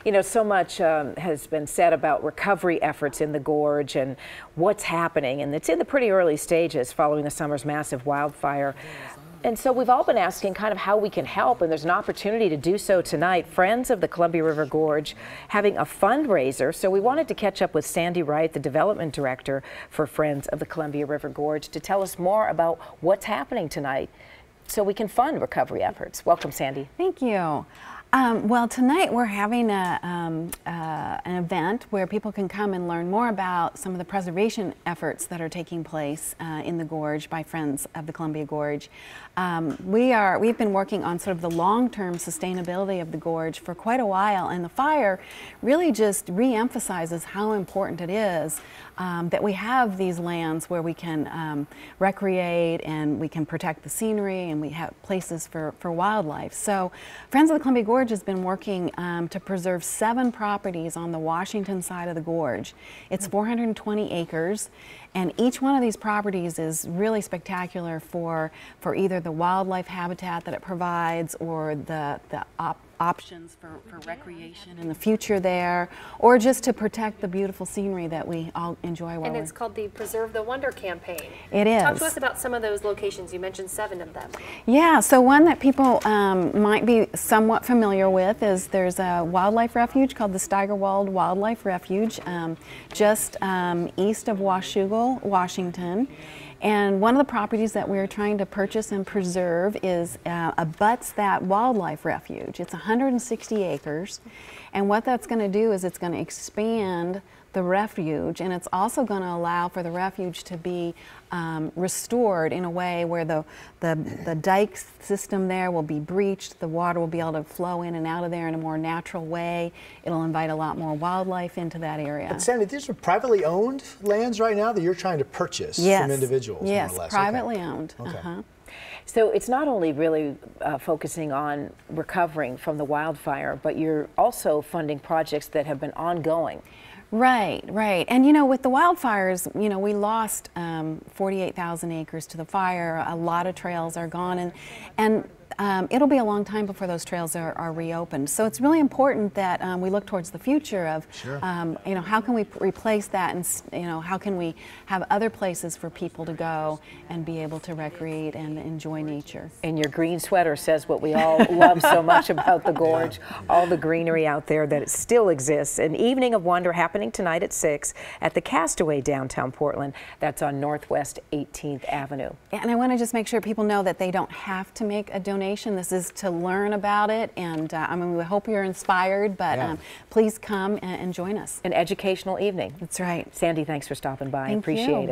You know, so much has been said about recovery efforts in the Gorge and what's happening, and it's in the pretty early stages following the summer's massive wildfire. And so we've all been asking kind of how we can help, and there's an opportunity to do so tonight. Friends of the Columbia River Gorge having a fundraiser, so we wanted to catch up with Sandy Wright, the development director for Friends of the Columbia River Gorge, to tell us more about what's happening tonight so we can fund recovery efforts. Welcome, Sandy. Thank you. Well, tonight we're having an event where people can come and learn more about some of the preservation efforts that are taking place in the Gorge by Friends of the Columbia Gorge. We've been working on sort of the long-term sustainability of the Gorge for quite a while, and the fire really just re-emphasizes how important it is that we have these lands where we can recreate and we can protect the scenery and we have places for wildlife. So Friends of the Columbia Gorge has been working to preserve 7 properties on the Washington side of the Gorge. It's 420 acres, and each one of these properties is really spectacular for either the wildlife habitat that it provides or the options for recreation in the future there, or just to protect the beautiful scenery that we all enjoy. And it's called the Preserve the Wonder campaign. It is. Talk to us about some of those locations. You mentioned 7 of them. Yeah, so one that people might be somewhat familiar with is there's a wildlife refuge called the Steigerwald Wildlife Refuge just east of Washougal, Washington. And one of the properties that we're trying to purchase and preserve is abuts that wildlife refuge. It's 160 acres, and what that's going to do is it's going to expand the refuge, and it's also going to allow for the refuge to be restored in a way where the dike system there will be breached, the water will be able to flow in and out of there in a more natural way. It'll invite a lot more wildlife into that area. But Sandy, these are privately owned lands right now that you're trying to purchase from individuals, yes, more or less? Privately owned. Okay. So it's not only really focusing on recovering from the wildfire, but you're also funding projects that have been ongoing. Right, right. And you know, with the wildfires, you know, we lost 48,000 acres to the fire. A lot of trails are gone, and it'll be a long time before those trails are reopened. So it's really important that we look towards the future of, you know, how can we replace that, and you know, how can we have other places for people to go and be able to recreate and enjoy nature. And your green sweater says what we all love so much about the Gorge, all the greenery out there that it still exists. An Evening of Wonder happening tonight at 6 at the Castaway, downtown Portland. That's on Northwest 18th Avenue. And I want to just make sure people know that they don't have to make a donation. This is to learn about it, and I mean, we hope you're inspired, but please come and join us. An educational evening. That's right. Sandy, thanks for stopping by. Thank Appreciate you. it.